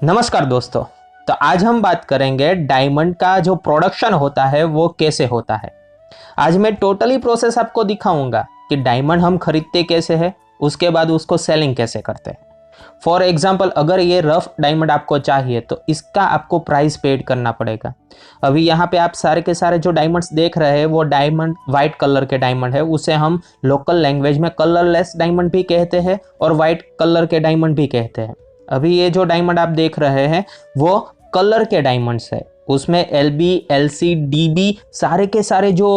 नमस्कार दोस्तों। तो आज हम बात करेंगे डायमंड का जो प्रोडक्शन होता है वो कैसे होता है। आज मैं टोटली प्रोसेस आपको दिखाऊंगा कि डायमंड हम खरीदते कैसे हैं, उसके बाद उसको सेलिंग कैसे करते हैं। फॉर एग्जाम्पल अगर ये रफ डायमंड आपको चाहिए तो इसका आपको प्राइस पेड करना पड़ेगा। अभी यहाँ पे आप सारे के सारे जो डायमंड्स देख रहे हैं वो डायमंड वाइट कलर के डायमंड है, उसे हम लोकल लैंग्वेज में कलरलेस डायमंड भी कहते हैं और वाइट कलर के डायमंड भी कहते हैं। अभी ये जो डायमंड आप देख रहे हैं वो कलर के डायमंड्स है, उसमें LB LC DB सारे के सारे जो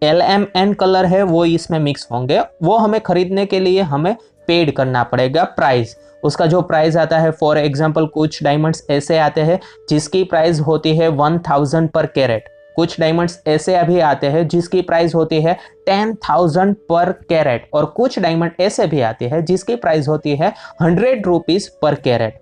LMN कलर है वो इसमें मिक्स होंगे। वो हमें खरीदने के लिए हमें पेड करना पड़ेगा प्राइस। उसका जो प्राइस आता है, फॉर एग्जांपल कुछ डायमंड्स ऐसे आते हैं जिसकी प्राइस होती है 1000 पर कैरेट। कुछ डायमंड्स ऐसे अभी आते हैं जिसकी प्राइस होती है 10,000 पर कैरेट, और कुछ डायमंड ऐसे भी आते हैं जिसकी प्राइस होती है 100 रुपीज पर कैरेट।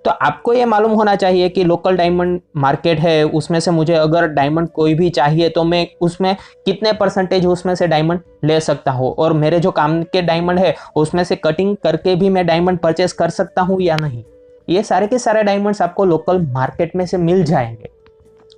तो आपको ये मालूम होना चाहिए कि लोकल डायमंड मार्केट है, उसमें से मुझे अगर डायमंड कोई भी चाहिए तो मैं उसमें कितने परसेंटेज उसमें से डायमंड ले सकता हूँ, और मेरे जो काम के डायमंड है उसमें से कटिंग करके भी मैं डायमंड परचेस कर सकता हूँ या नहीं। ये सारे के सारे डायमंड्स आपको लोकल मार्केट में से मिल जाएंगे,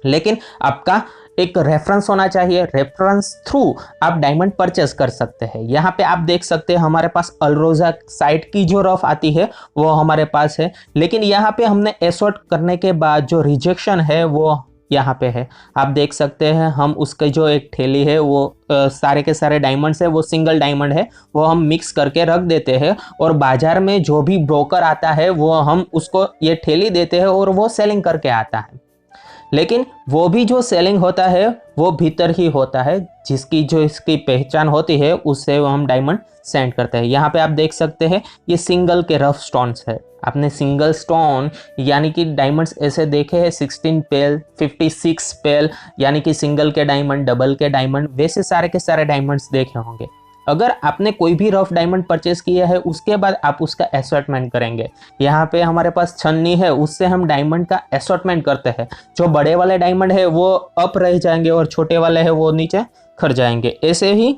लेकिन आपका एक रेफरेंस होना चाहिए। रेफरेंस थ्रू आप डायमंड परचेस कर सकते हैं। यहाँ पे आप देख सकते हैं हमारे पास अलरोजा साइट की जो रफ आती है वो हमारे पास है, लेकिन यहाँ पे हमने एसोर्ट करने के बाद जो रिजेक्शन है वो यहाँ पे है। आप देख सकते हैं हम उसके जो एक थैली है वो सारे के सारे डायमंड्स है वो सिंगल डायमंड है, वो हम मिक्स करके रख देते हैं और बाजार में जो भी ब्रोकर आता है वो हम उसको ये थैली देते हैं और वो सेलिंग करके आता है। लेकिन वो भी जो सेलिंग होता है वो भीतर ही होता है, जिसकी जो इसकी पहचान होती है उससे वो हम डायमंड सेंड करते हैं। यहाँ पे आप देख सकते हैं ये सिंगल के रफ स्टोन्स है। आपने सिंगल स्टोन यानी कि डायमंड्स ऐसे देखे हैं 16 पेल 56 पेल, यानी कि सिंगल के डायमंड, डबल के डायमंड, वैसे सारे के सारे डायमंड्स देखे होंगे। अगर आपने कोई भी रफ डायमंड परचेस किया है उसके बाद आप उसका असॉर्टमेंट करेंगे। यहाँ पे हमारे पास छन्नी है, उससे हम डायमंड का असॉर्टमेंट करते हैं। जो बड़े वाले डायमंड है वो अप रह जाएंगे और छोटे वाले है वो नीचे खड़ जाएंगे। ऐसे ही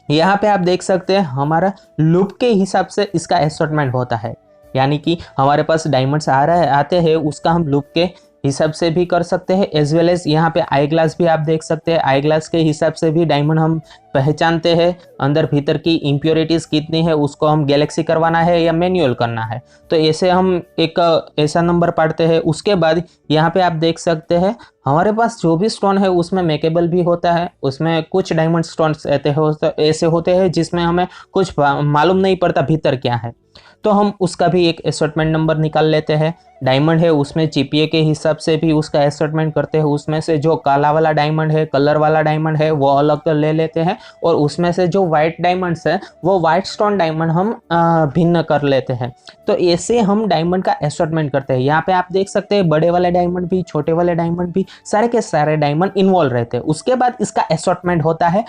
यहाँ पे आप देख सकते हैं हमारा लूप के हिसाब से इसका असॉर्टमेंट होता है, यानी कि हमारे पास डायमंड्स आते हैं उसका हम लूप के हिसाब से भी कर सकते हैं। एज वेल एज यहाँ पे आई ग्लास भी आप देख सकते हैं, आई ग्लास के हिसाब से भी डायमंड हम पहचानते हैं। अंदर भीतर की इम्प्योरिटीज़ कितनी है उसको हम गैलेक्सी करवाना है या मैन्युअल करना है, तो ऐसे हम एक ऐसा नंबर पढ़ते हैं। उसके बाद यहाँ पे आप देख सकते हैं हमारे पास जो भी स्टोन है उसमें मेकेबल भी होता है। उसमें कुछ डायमंड स्टोन्स ऐसे होते हैं जिसमें हमें कुछ मालूम नहीं पड़ता भीतर क्या है, तो हम उसका भी एक असॉर्टमेंट नंबर निकाल लेते हैं। डायमंड है उसमें GPA के हिसाब से भी उसका असॉर्टमेंट करते हैं। उसमें से जो काला वाला डायमंड है, कलर वाला डायमंड है वो अलग ले लेते हैं, और उसमें से जो वाइट डायमंड्स है वो वाइट स्टोन डायमंड हम भिन्न कर लेते हैं। तो ऐसे हम डायमंड का असॉर्टमेंट करते हैं। यहाँ पे आप देख सकते हैं बड़े वाले डायमंड भी, छोटे वाले डायमंड भी, सारे के सारे डायमंड इन्वॉल्व रहते हैं। उसके बाद इसका असॉर्टमेंट होता है।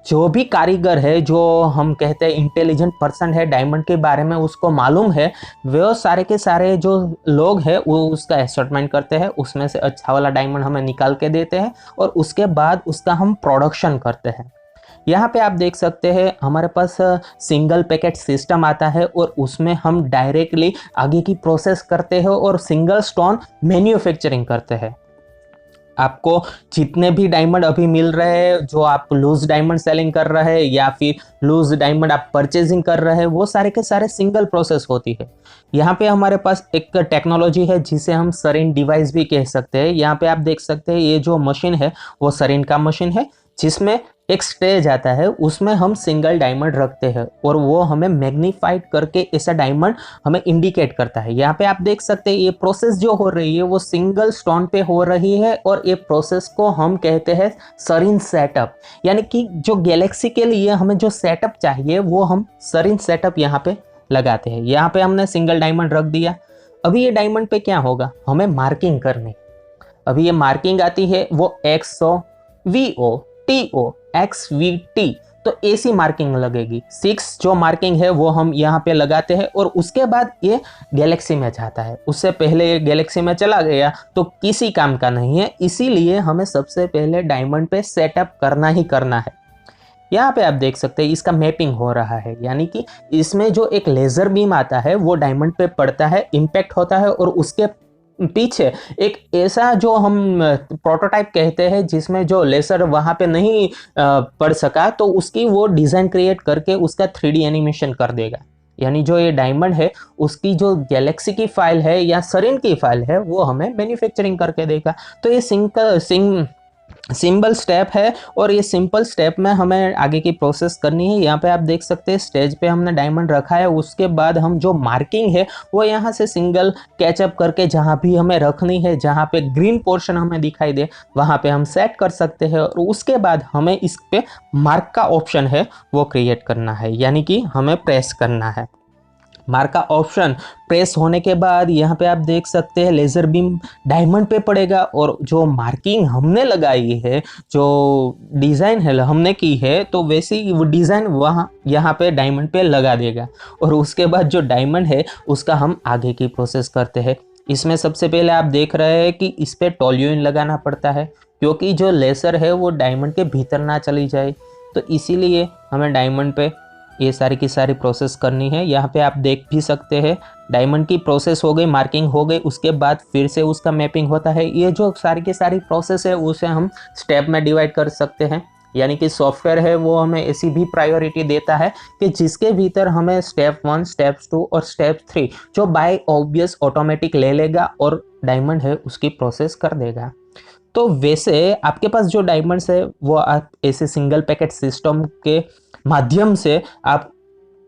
जो भी कारीगर है, जो हम कहते हैं इंटेलिजेंट पर्सन है, डायमंड के बारे में उसको मालूम है, वो सारे के सारे जो लोग हैं वो उसका असॉर्टमेंट करते हैं। उसमें से अच्छा वाला डायमंड हमें निकाल के देते हैं और उसके बाद उसका हम प्रोडक्शन करते हैं। यहाँ पे आप देख सकते हैं हमारे पास सिंगल पैकेट सिस्टम आता है और उसमें हम डायरेक्टली आगे की प्रोसेस करते हैं और सिंगल स्टोन मैन्युफैक्चरिंग करते हैं। आपको जितने भी डायमंड अभी मिल रहे हैं, जो आप लूज डायमंड सेलिंग कर रहे हैं या फिर लूज डायमंड आप परचेजिंग कर रहे हैं, वो सारे के सारे सिंगल प्रोसेस होती है। यहाँ पे हमारे पास एक टेक्नोलॉजी है जिसे हम सरिन डिवाइस भी कह सकते हैं। यहाँ पे आप देख सकते हैं ये जो मशीन है वो सरिन का मशीन है, जिसमें एक स्टेज आता है, उसमें हम सिंगल डायमंड रखते हैं और वो हमें मैग्नीफाइड करके ऐसा डायमंड हमें इंडिकेट करता है। यहाँ पे आप देख सकते हैं ये प्रोसेस जो हो रही है वो सिंगल स्टोन पे हो रही है, और ये प्रोसेस को हम कहते हैं सरिन सेटअप। यानी कि जो गैलेक्सी के लिए हमें जो सेटअप चाहिए वो हम सरिन सेटअप यहाँ पे लगाते हैं। यहाँ पे हमने सिंगल डायमंड रख दिया। अभी ये डायमंड पे क्या होगा, हमें मार्किंग करनी। अभी ये मार्किंग आती है वो XOVO XVT, तो ऐसी मार्किंग लगेगी। 6 जो मार्किंग है वो हम यहाँ पे लगाते हैं और उसके बाद ये गैलेक्सी में जाता है। उससे पहले ये गैलेक्सी में चला गया तो किसी काम का नहीं है, इसीलिए हमें सबसे पहले डायमंड पे सेटअप करना ही करना है। यहाँ पे आप देख सकते हैं इसका मैपिंग हो रहा है, यानी कि इसमें जो एक लेज़र बीम आता है वो डायमंड पे पड़ता है, इम्पैक्ट होता है और उसके पीछे एक ऐसा जो हम प्रोटोटाइप कहते हैं जिसमें जो लेसर वहां पे नहीं पड़ सका, तो उसकी वो डिजाइन क्रिएट करके उसका 3D एनिमेशन कर देगा। यानी जो ये डायमंड है उसकी जो गैलेक्सी की फाइल है या सरिन की फाइल है वो हमें मैन्युफैक्चरिंग करके देगा। तो ये सिंपल स्टेप है और ये सिंपल स्टेप में हमें आगे की प्रोसेस करनी है। यहाँ पे आप देख सकते हैं स्टेज पे हमने डायमंड रखा है, उसके बाद हम जो मार्किंग है वो यहाँ से सिंगल कैचअप करके जहाँ भी हमें रखनी है, जहाँ पे ग्रीन पोर्शन हमें दिखाई दे वहाँ पे हम सेट कर सकते हैं। और उसके बाद हमें इस पे मार्क का ऑप्शन है वो क्रिएट करना है, यानी कि हमें प्रेस करना है। मार्क का ऑप्शन प्रेस होने के बाद यहाँ पे आप देख सकते हैं लेज़र बीम डायमंड पे पड़ेगा और जो मार्किंग हमने लगाई है, जो डिज़ाइन है हमने की है, तो वैसे ही वो डिज़ाइन वहाँ यहाँ पे डायमंड पे लगा देगा। और उसके बाद जो डायमंड है उसका हम आगे की प्रोसेस करते हैं। इसमें सबसे पहले आप देख रहे हैं कि इस पर टोल्यूइन लगाना पड़ता है, क्योंकि जो लेसर है वो डायमंड के भीतर ना चली जाए, तो इसीलिए हमें डायमंड पे ये सारी की सारी प्रोसेस करनी है। यहाँ पे आप देख भी सकते हैं डायमंड की प्रोसेस हो गई, मार्किंग हो गई, उसके बाद फिर से उसका मैपिंग होता है। ये जो सारी की सारी प्रोसेस है उसे हम स्टेप में डिवाइड कर सकते हैं। यानी कि सॉफ्टवेयर है वो हमें ऐसी भी प्रायोरिटी देता है कि जिसके भीतर हमें स्टेप 1, स्टेप 2 और स्टेप 3 जो बाय ऑब्वियस ऑटोमेटिक ले लेगा और डायमंड है उसकी प्रोसेस कर देगा। तो वैसे आपके पास जो डायमंड्स है वो आप ऐसे सिंगल पैकेट सिस्टम के माध्यम से आप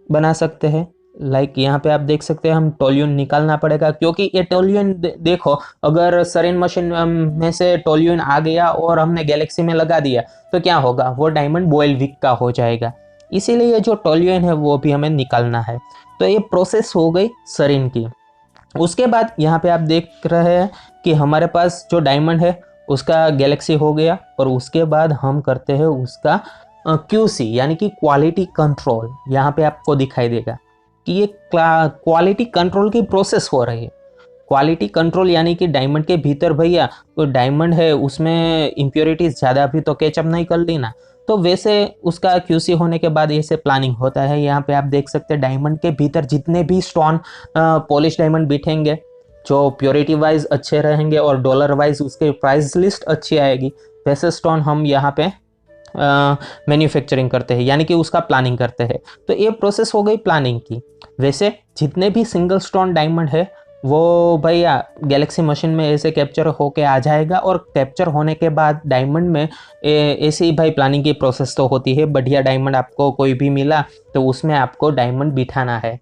बना सकते हैं। लाइक यहाँ पे आप देख सकते हैं हम टोल्यून निकालना पड़ेगा, क्योंकि ये टोल्यून देखो अगर सरिन मशीन में से टोल्यून आ गया और हमने गैलेक्सी में लगा दिया तो क्या होगा, वो डायमंड बॉयल वीक का हो जाएगा। इसीलिए जो टोल्यून है वो भी हमें निकालना है। तो ये प्रोसेस हो गई सरिन की। उसके बाद यहाँ पे आप देख रहे हैं कि हमारे पास जो डायमंड है उसका गैलेक्सी हो गया और उसके बाद हम करते हैं उसका QC यानी कि क्वालिटी कंट्रोल। यहाँ पे आपको दिखाई देगा कि ये क्वालिटी कंट्रोल की प्रोसेस हो रही है। क्वालिटी कंट्रोल यानी कि डायमंड के भीतर भैया तो डायमंड है उसमें इम्प्योरिटीज ज़्यादा भी तो कैचअप नहीं कर ली ना, तो वैसे उसका QC होने के बाद ऐसे प्लानिंग होता है। यहाँ पे आप देख सकते हैं डायमंड के भीतर जितने भी स्टोन पॉलिश डायमंड बिठेंगे जो प्योरिटी वाइज अच्छे रहेंगे और डॉलर वाइज उसके प्राइस लिस्ट अच्छी आएगी, वैसे स्टोन हम यहाँ पे मैन्युफैक्चरिंग करते हैं, यानी कि उसका प्लानिंग करते हैं। तो ये प्रोसेस हो गई प्लानिंग की। वैसे जितने भी सिंगल स्टोन डायमंड है वो भैया गैलेक्सी मशीन में ऐसे कैप्चर होके आ जाएगा और कैप्चर होने के बाद डायमंड में ऐसे ही भाई प्लानिंग की प्रोसेस तो होती है। बढ़िया डायमंड आपको कोई भी मिला तो उसमें आपको डायमंड बिठाना है।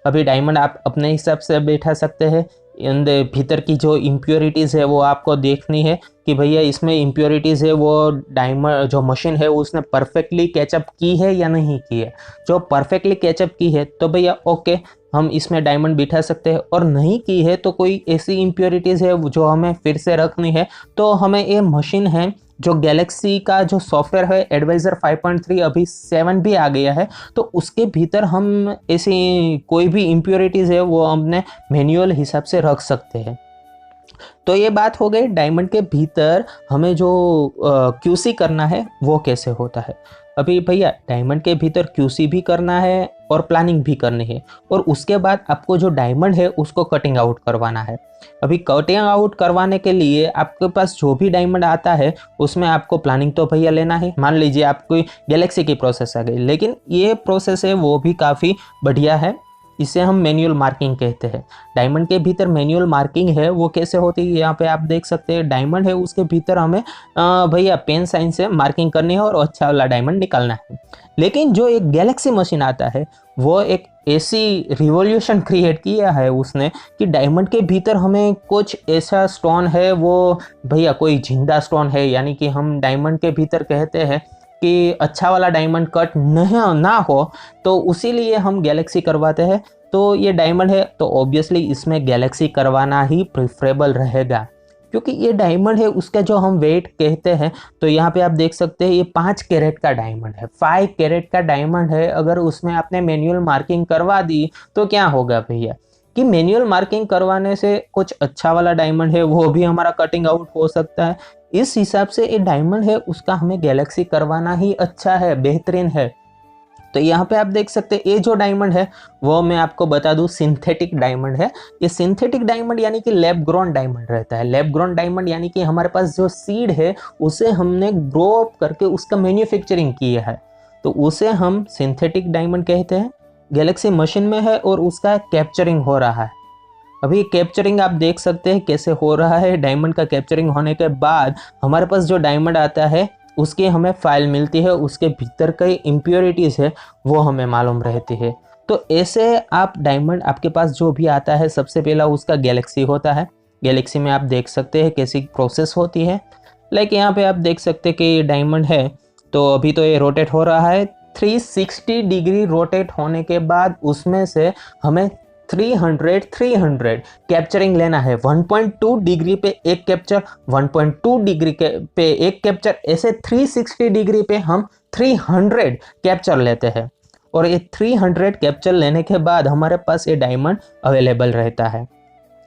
अभी डायमंड आप अपने हिसाब से बैठा सकते हैं। भीतर की जो इम्प्योरिटीज़ है वो आपको देखनी है कि भैया इसमें इम्प्योरिटीज़ है वो डायमंड जो मशीन है उसने परफेक्टली कैचअप की है या नहीं की है। जो परफेक्टली कैचअप की है तो भैया ओके हम इसमें डायमंड बिठा सकते हैं, और नहीं की है तो कोई ऐसी इम्प्योरिटीज़ है जो हमें फिर से रखनी है, तो हमें ये मशीन है जो गैलेक्सी का जो सॉफ्टवेयर है एडवाइज़र 5.3 अभी 7 भी आ गया है, तो उसके भीतर हम ऐसी कोई भी इम्प्योरिटीज़ है वो अपने मैनुअल हिसाब से रख सकते हैं। तो ये बात हो गई डायमंड के भीतर हमें जो QC करना है वो कैसे होता है। अभी भैया डायमंड के भीतर QC भी करना है और प्लानिंग भी करनी है, और उसके बाद आपको जो डायमंड है उसको कटिंग आउट करवाना है। अभी कटिंग आउट करवाने के लिए आपके पास जो भी डायमंड आता है उसमें आपको प्लानिंग तो भैया लेना है। मान लीजिए आपको गैलेक्सी की प्रोसेस आ गई, लेकिन ये प्रोसेस है वो भी काफ़ी बढ़िया है, इसे हम मैनुअल मार्किंग कहते हैं। डायमंड के भीतर मैनुअल मार्किंग है वो कैसे होती है, यहाँ पे आप देख सकते हैं डायमंड है उसके भीतर हमें भैया पेन साइन से मार्किंग करनी है और अच्छा वाला डायमंड निकालना है। लेकिन जो एक गैलेक्सी मशीन आता है वो एक ऐसी रिवॉल्यूशन क्रिएट किया है उसने कि डायमंड के भीतर हमें कुछ ऐसा स्टोन है वो भैया कोई जिंदा स्टोन है, यानी कि हम डायमंड के भीतर कहते हैं कि अच्छा वाला डायमंड कट ना हो, तो उसी लिए हम गैलेक्सी करवाते हैं। तो ये डायमंड है तो ऑब्वियसली इसमें गैलेक्सी करवाना ही प्रेफरेबल रहेगा, क्योंकि ये डायमंड है उसका जो हम वेट कहते हैं, तो यहाँ पे आप देख सकते हैं ये 5 कैरेट का डायमंड है, 5 कैरेट का डायमंड है। अगर उसमें आपने मैनुअल मार्किंग करवा दी तो क्या होगा भैया कि मैनुअल मार्किंग करवाने से कुछ अच्छा वाला डायमंड है वो भी हमारा कटिंग आउट हो सकता है। इस हिसाब से ये डायमंड है उसका हमें गैलेक्सी करवाना ही अच्छा है, बेहतरीन है। तो यहाँ पे आप देख सकते हैं ये जो डायमंड है वो मैं आपको बता दूं सिंथेटिक डायमंड है। ये सिंथेटिक डायमंड यानी कि लैब ग्रोन डायमंड रहता है। लैब ग्रोन डायमंड यानी कि हमारे पास जो सीड है उसे हमने ग्रो अप करके उसका मैन्युफैक्चरिंग किया है, तो उसे हम सिंथेटिक डायमंड कहते हैं। गैलेक्सी मशीन में है और उसका कैप्चरिंग हो रहा है। अभी कैप्चरिंग आप देख सकते हैं कैसे हो रहा है। डायमंड का कैप्चरिंग होने के बाद हमारे पास जो डायमंड आता है उसकी हमें फाइल मिलती है, उसके भीतर कई इम्प्योरिटीज़ है वो हमें मालूम रहती है। तो ऐसे आप डायमंड आपके पास जो भी आता है सबसे पहला उसका गैलेक्सी होता है। गैलेक्सी में आप देख सकते हैं कैसी प्रोसेस होती है। लाइक यहाँ पे आप देख सकते हैं कि ये डायमंड है, तो अभी तो ये रोटेट हो रहा है। 360 डिग्री रोटेट होने के बाद उसमें से हमें 300 कैप्चरिंग लेना है। 1.2 डिग्री पे एक कैप्चर, 1.2 डिग्री पे एक कैप्चर, ऐसे 360 डिग्री पे हम 300 कैप्चर लेते हैं। और ये 300 कैप्चर लेने के बाद हमारे पास ये डायमंड अवेलेबल रहता है।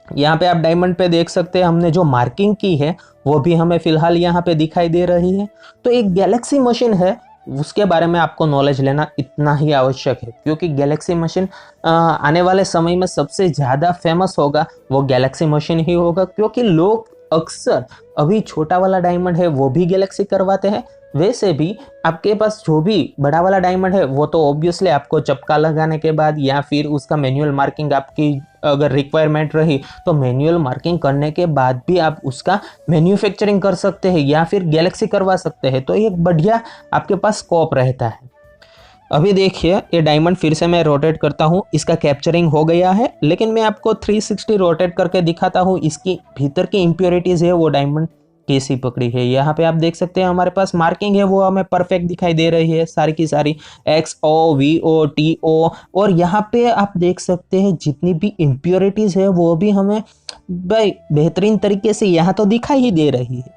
यहाँ पे आप डायमंड पे देख सकते हैं हमने जो मार्किंग की है वो भी हमें फिलहाल यहाँ पे दिखाई दे रही है। तो एक गैलेक्सी मशीन है उसके बारे में आपको नॉलेज लेना इतना ही आवश्यक है, क्योंकि गैलेक्सी मशीन आने वाले समय में सबसे ज़्यादा फेमस होगा वो गैलेक्सी मशीन ही होगा। क्योंकि लोग अक्सर अभी छोटा वाला डायमंड है वो भी गैलेक्सी करवाते हैं, वैसे भी आपके पास जो भी बड़ा वाला डायमंड है वो तो ऑब्वियसली आपको चपका लगाने के बाद या फिर उसका मैनुअल मार्किंग आपकी अगर रिक्वायरमेंट रही तो मैनुअल मार्किंग करने के बाद भी आप उसका मैन्युफैक्चरिंग कर सकते हैं या फिर गैलेक्सी करवा सकते हैं। तो ये एक बढ़िया आपके पास स्कोप रहता है। अभी देखिए ये डायमंड फिर से मैं रोटेट करता हूँ, इसका कैप्चरिंग हो गया है, लेकिन मैं आपको 360 रोटेट करके दिखाता हूँ इसकी भीतर की इम्प्योरिटीज़ है वो डायमंड कैसी पकड़ी है। यहाँ पे आप देख सकते हैं हमारे पास मार्किंग है वो हमें परफेक्ट दिखाई दे रही है, सारी की सारी XOVOTO। और यहाँ पे आप देख सकते हैं जितनी भी इम्प्योरिटीज़ है वो भी हमें भाई बेहतरीन तरीके से यहाँ तो दिखाई ही दे रही है।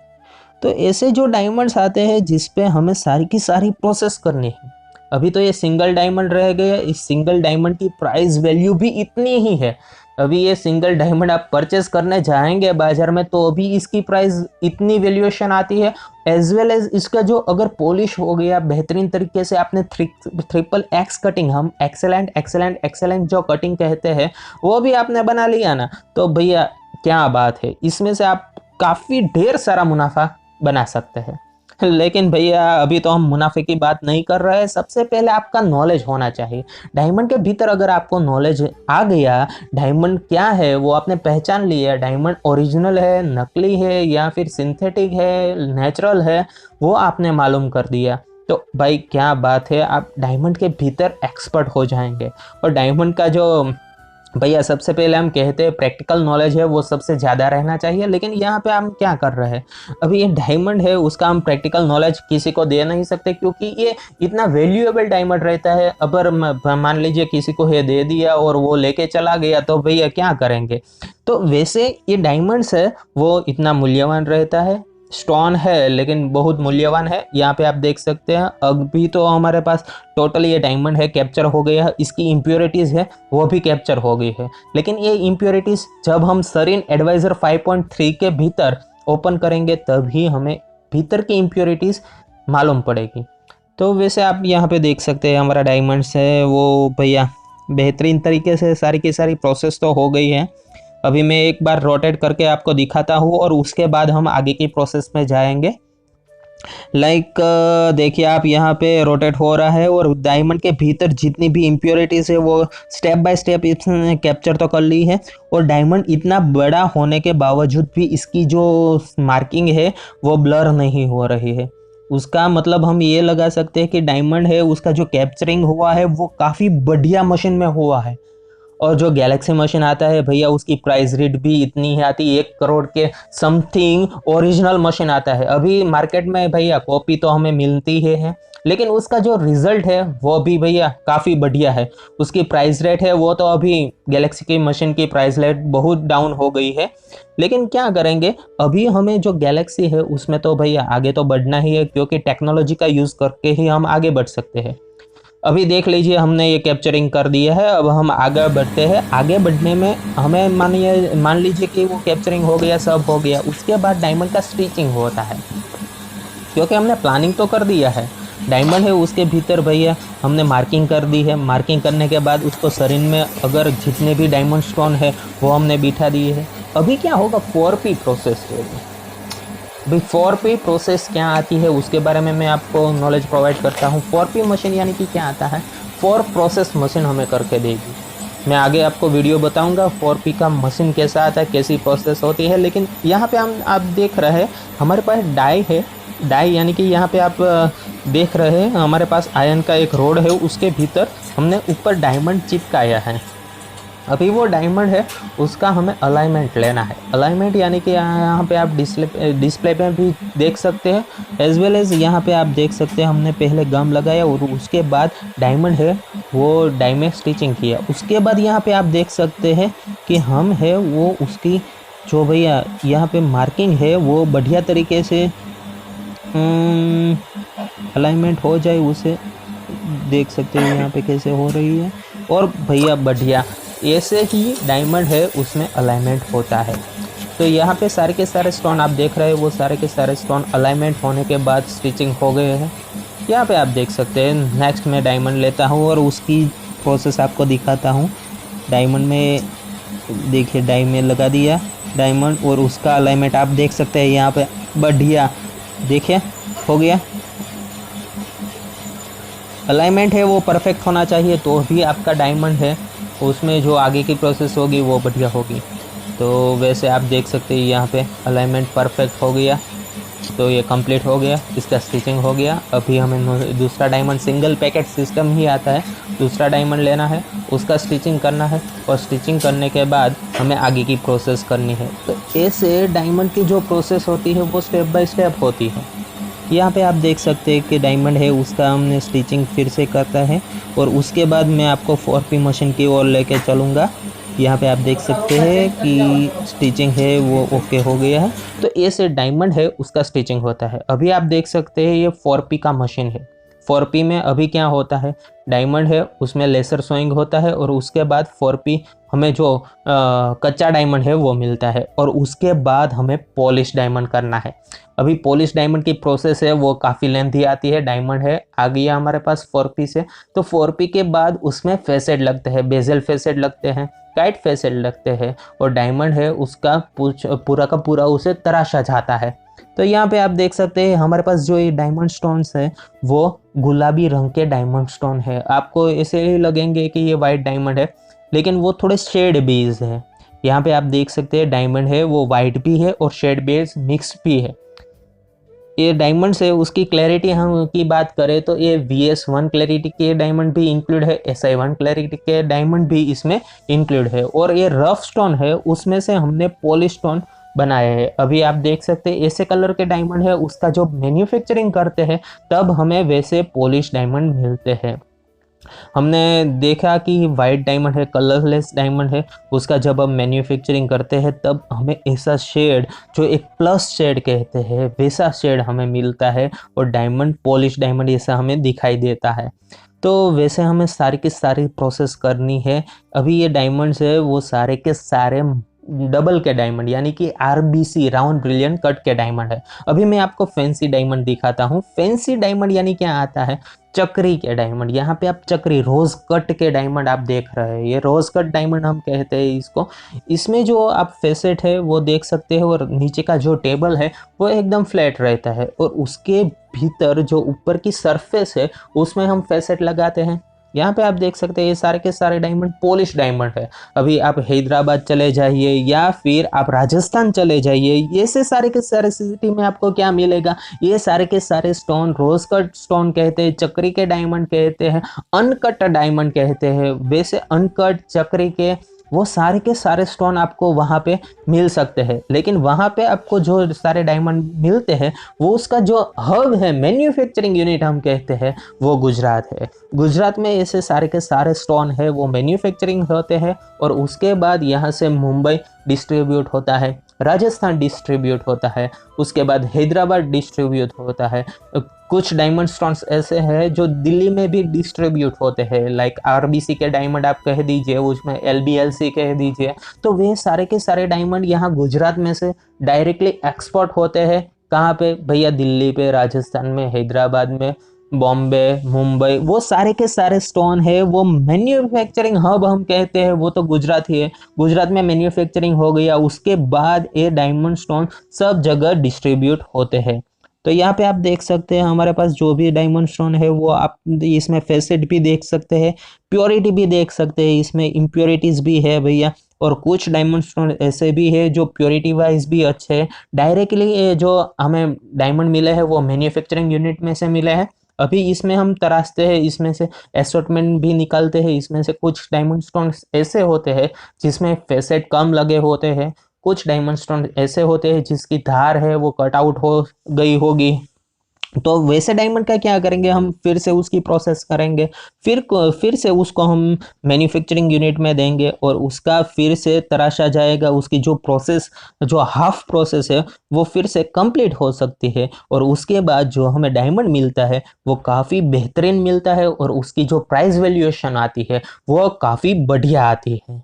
तो ऐसे जो डायमंड्स आते हैं जिस पे हमें सारी की सारी प्रोसेस करनी है। अभी तो ये सिंगल डायमंड रह गया, इस सिंगल डायमंड की प्राइस वैल्यू भी इतनी ही है। अभी ये सिंगल डायमंड आप परचेस करने जाएंगे बाजार में तो अभी इसकी प्राइस इतनी वैल्यूएशन आती है। एज वेल एज इसका जो अगर पॉलिश हो गया बेहतरीन तरीके से आपने ट्रिपल एक्स कटिंग, हम एक्सेलेंट जो कटिंग कहते हैं वो भी आपने बना लिया ना, तो भैया क्या बात है, इसमें से आप काफ़ी ढेर सारा मुनाफा बना सकते हैं। लेकिन भैया अभी तो हम मुनाफे की बात नहीं कर रहे हैं, सबसे पहले आपका नॉलेज होना चाहिए। डायमंड के भीतर अगर आपको नॉलेज आ गया, डायमंड क्या है वो आपने पहचान लिया, डायमंड ओरिजिनल है, नकली है या फिर सिंथेटिक है, नेचुरल है, वो आपने मालूम कर दिया, तो भाई क्या बात है, आप डायमंड के भीतर एक्सपर्ट हो जाएंगे। और डायमंड का जो भैया सबसे पहले हम कहते हैं प्रैक्टिकल नॉलेज है वो सबसे ज़्यादा रहना चाहिए, लेकिन यहाँ पे हम क्या कर रहे हैं, अभी ये डायमंड है उसका हम प्रैक्टिकल नॉलेज किसी को दे नहीं सकते, क्योंकि ये इतना वैल्यूएबल डायमंड रहता है। अगर मान लीजिए किसी को ये दे दिया और वो लेके चला गया तो भैया क्या करेंगे। तो वैसे ये डायमंड्स है वो इतना मूल्यवान रहता है, स्टोन है लेकिन बहुत मूल्यवान है। यहाँ पे आप देख सकते हैं अभी तो हमारे पास टोटल ये डायमंड है कैप्चर हो गया है, इसकी इम्प्योरिटीज़ है वो भी कैप्चर हो गई है। लेकिन ये इम्प्योरिटीज़ जब हम सरीन एडवाइज़र 5.3 के भीतर ओपन करेंगे तभी हमें भीतर की इम्प्योरिटीज़ मालूम पड़ेगी। तो वैसे आप यहाँ पे देख सकते हैं हमारा डायमंड्स है वो भैया बेहतरीन तरीके से सारी की सारी प्रोसेस तो हो गई है। अभी मैं एक बार रोटेट करके आपको दिखाता हूँ और उसके बाद हम आगे की प्रोसेस में जाएंगे। लाइक देखिए आप यहाँ पे रोटेट हो रहा है और डायमंड के भीतर जितनी भी इम्प्योरिटीज़ है वो स्टेप बाय स्टेप इसने कैप्चर तो कर ली है। और डायमंड इतना बड़ा होने के बावजूद भी इसकी जो मार्किंग है वो ब्लर नहीं हो रही है। उसका मतलब हम ये लगा सकते हैं कि डायमंड है उसका जो कैप्चरिंग हुआ है वो काफ़ी बढ़िया मशीन में हुआ है। और जो गैलेक्सी मशीन आता है भैया उसकी प्राइस रेट भी इतनी ही आती है, 1 करोड़ के समथिंग ओरिजिनल मशीन आता है। अभी मार्केट में भैया कॉपी तो हमें मिलती है लेकिन उसका जो रिजल्ट है वो भी भैया काफ़ी बढ़िया है। उसकी प्राइस रेट है वो तो अभी गैलेक्सी की मशीन की प्राइस रेट बहुत डाउन हो गई है, लेकिन क्या करेंगे, अभी हमें जो गैलेक्सी है उसमें तो भैया आगे तो बढ़ना ही है, क्योंकि टेक्नोलॉजी का यूज़ करके ही हम आगे बढ़ सकते हैं। अभी देख लीजिए हमने ये कैप्चरिंग कर दिया है, अब हम आगे बढ़ते हैं। आगे बढ़ने में हमें मान लीजिए कि वो कैप्चरिंग हो गया, सब हो गया, उसके बाद डायमंड का स्टिचिंग होता है, क्योंकि हमने प्लानिंग तो कर दिया है। डायमंड है उसके भीतर भैया हमने मार्किंग कर दी है। मार्किंग करने के बाद उसको शरीर में अगर जितने भी डायमंड स्टोन है वो हमने बिठा दिए है। अभी क्या होगा, 4P प्रोसेस होगी। भाई 4P प्रोसेस क्या आती है उसके बारे में मैं आपको नॉलेज प्रोवाइड करता हूँ। 4P मशीन यानी कि क्या आता है, 4 प्रोसेस मशीन हमें करके देगी। मैं आगे आपको वीडियो बताऊंगा 4P का मशीन कैसा आता है, कैसी प्रोसेस होती है। लेकिन यहाँ पे आप देख रहे हैं हमारे पास डाई है। डाई यानी कि यहाँ पे आप देख रहे हैं हमारे पास आयरन का एक रोड है, उसके भीतर हमने ऊपर डायमंड चिपकाया है। अभी वो डायमंड है उसका हमें अलाइनमेंट लेना है। अलाइनमेंट यानी कि यहाँ पे आप डिस्प्ले पे भी देख सकते हैं, एज वेल एज यहाँ पे आप देख सकते हैं हमने पहले गम लगाया और उसके बाद डायमंड है वो डायमंड स्टिचिंग किया। उसके बाद यहाँ पे आप देख सकते हैं कि हम है वो उसकी जो भैया यहाँ पे मार्किंग है वो बढ़िया तरीके से अलाइनमेंट हो जाए, उसे देख सकते हैं यहाँ पे कैसे हो रही है। और भैया बढ़िया ऐसे ही डायमंड है उसमें अलाइनमेंट होता है। तो यहाँ पे सारे के सारे स्टोन आप देख रहे हैं वो सारे के सारे स्टोन अलाइनमेंट होने के बाद स्टिचिंग हो गए हैं। यहाँ पे आप देख सकते हैं। नेक्स्ट मैं डायमंड लेता हूँ और उसकी प्रोसेस आपको दिखाता हूँ। डायमंड में देखिए डाई में लगा दिया डायमंड और उसका अलाइनमेंट आप देख सकते हैं यहाँ पे बढ़िया देखिए हो गया। अलाइनमेंट है वो परफेक्ट होना चाहिए तो भी आपका डायमंड है उसमें जो आगे की प्रोसेस होगी वो बढ़िया होगी। तो वैसे आप देख सकते हैं यहाँ पे अलाइनमेंट परफेक्ट हो गया। तो ये कंप्लीट हो गया, इसका स्टिचिंग हो गया। अभी हमें दूसरा डायमंड सिंगल पैकेट सिस्टम ही आता है, दूसरा डायमंड लेना है, उसका स्टिचिंग करना है और स्टिचिंग करने के बाद हमें आगे की प्रोसेस करनी है। तो ऐसे डायमंड की जो प्रोसेस होती है वो स्टेप बाय स्टेप होती है। यहाँ पे आप देख सकते हैं कि डायमंड है उसका हमने स्टिचिंग फिर से करता है और उसके बाद मैं आपको 4P मशीन की ओर लेके चलूँगा। यहाँ पे आप देख सकते हैं कि स्टिचिंग है वो ओके हो गया है। तो ऐसे डायमंड है उसका स्टिचिंग होता है। अभी आप देख सकते हैं ये 4P का मशीन है। 4P में अभी क्या होता है, डायमंड है उसमें लेसर सोइंग होता है और उसके बाद 4P हमें जो कच्चा डायमंड है वो मिलता है और उसके बाद हमें पॉलिश डायमंड करना है। अभी पॉलिश डायमंड की प्रोसेस है वो काफ़ी लेंथी आती है। डायमंड है आ गया हमारे पास 4P से, तो 4P के बाद उसमें फेसेट लगते हैं, बेजल फेसेट लगते हैं, काइट फेसेट लगते हैं और डायमंड है उसका पूरा का पूरा उसे तराशा जाता है। तो यहाँ पे आप देख सकते हैं हमारे पास जो ये डायमंड स्टोन्स है वो गुलाबी रंग के डायमंड स्टोन है। आपको ऐसे ही लगेंगे कि ये वाइट डायमंड है लेकिन वो थोड़े शेड बेस है। यहाँ पे आप देख सकते हैं डायमंड है वो वाइट भी है और शेड बेस मिक्स भी है। ये डायमंड से उसकी क्लैरिटी हम की बात करें तो ये VS1 क्लैरिटी के डायमंड भी इंक्लूड है, SI1 क्लैरिटी के डायमंड भी इसमें इंक्लूड है और ये रफ स्टोन है उसमें से हमने पॉलिश स्टोन बनाया है। अभी आप देख सकते हैं ऐसे कलर के डायमंड है उसका जो मैन्युफैक्चरिंग करते हैं तब हमें वैसे पॉलिश डायमंड मिलते हैं। हमने देखा कि वाइट डायमंड है, कलरलेस डायमंड है, उसका जब हम मैन्युफैक्चरिंग करते हैं तब हमें ऐसा शेड जो एक प्लस शेड कहते हैं वैसा शेड हमें मिलता है और डायमंड पॉलिश डायमंड ऐसा हमें दिखाई देता है। तो वैसे हमें सारी की सारी प्रोसेस करनी है। अभी ये डायमंड्स है वो सारे के सारे डबल के डायमंड यानी कि RBC राउंड ब्रिलियंट कट के डायमंड है। अभी मैं आपको फैंसी डायमंड दिखाता हूँ। फैंसी डायमंड यानी क्या आता है, चक्री के डायमंड। यहाँ पे आप चक्री रोज कट के डायमंड आप देख रहे हैं, ये रोज कट डायमंड हम कहते हैं इसको। इसमें जो आप फेसेट है वो देख सकते हैं और नीचे का जो टेबल है वो एकदम फ्लैट रहता है और उसके भीतर जो ऊपर की सरफेस है उसमें हम फेसेट लगाते हैं। यहाँ पे आप देख सकते हैं ये सारे के सारे डायमंड पॉलिश डायमंड है। अभी आप हैदराबाद चले जाइए या फिर आप राजस्थान चले जाइए, ऐसे सारे के सारे सिटी में आपको क्या मिलेगा, ये सारे के सारे स्टोन रोज कट स्टोन कहते हैं, चक्री के डायमंड कहते हैं, अनकट डायमंड कहते हैं। वैसे अनकट चक्री के वो सारे के सारे स्टोन आपको वहाँ पे मिल सकते हैं, लेकिन वहाँ पे आपको जो सारे डायमंड मिलते हैं वो उसका जो हब है, मैन्युफैक्चरिंग यूनिट हम कहते हैं, वो गुजरात है। गुजरात में ऐसे सारे के सारे स्टोन है वो मैन्युफैक्चरिंग होते हैं और उसके बाद यहाँ से मुंबई डिस्ट्रीब्यूट होता है, राजस्थान डिस्ट्रीब्यूट होता है, उसके बाद हैदराबाद डिस्ट्रीब्यूट होता है। कुछ डायमंड स्टोन्स ऐसे हैं जो दिल्ली में भी डिस्ट्रीब्यूट होते हैं, लाइक RBC के डायमंड आप कह दीजिए, उसमें LBLC कह दीजिए। तो वे सारे के सारे डायमंड यहाँ गुजरात में से डायरेक्टली एक्सपोर्ट होते हैं। कहाँ पे भैया, दिल्ली पे, राजस्थान में, हैदराबाद में, बॉम्बे, मुंबई, वो सारे के सारे स्टोन है वो मैन्युफैक्चरिंग हब हम कहते हैं, वो तो गुजरात ही है। गुजरात में मैन्युफैक्चरिंग हो गया, उसके बाद ये डायमंड स्टोन सब जगह डिस्ट्रीब्यूट होते हैं। तो यहाँ पे आप देख सकते हैं हमारे पास जो भी डायमंड स्टोन है वो आप इसमें फेसेट भी देख सकते हैं, प्योरिटी भी देख सकते हैं, इसमें इम्प्योरिटीज भी है भैया। और कुछ डायमंड स्टोन ऐसे भी है जो प्योरिटी वाइज भी अच्छे हैं। डायरेक्टली जो हमें डायमंड मिले हैं वो मैन्युफैक्चरिंग यूनिट में से मिले हैं। अभी इसमें हम तराशते हैं, इसमें से एसोर्टमेंट भी निकालते हैं। इसमें से कुछ डायमंड स्टोन ऐसे होते हैं जिसमें फेसेट कम लगे होते हैं, कुछ डायमंड स्टोन ऐसे होते हैं जिसकी धार है वो कट आउट हो गई होगी। तो वैसे डायमंड का क्या करेंगे, हम फिर से उसकी प्रोसेस करेंगे, फिर से उसको हम मैन्युफैक्चरिंग यूनिट में देंगे और उसका फिर से तराशा जाएगा। उसकी जो प्रोसेस, जो हाफ प्रोसेस है वो फिर से कंप्लीट हो सकती है और उसके बाद जो हमें डायमंड मिलता है वो काफ़ी बेहतरीन मिलता है और उसकी जो प्राइस वैल्यूएशन आती है वो काफ़ी बढ़िया आती है।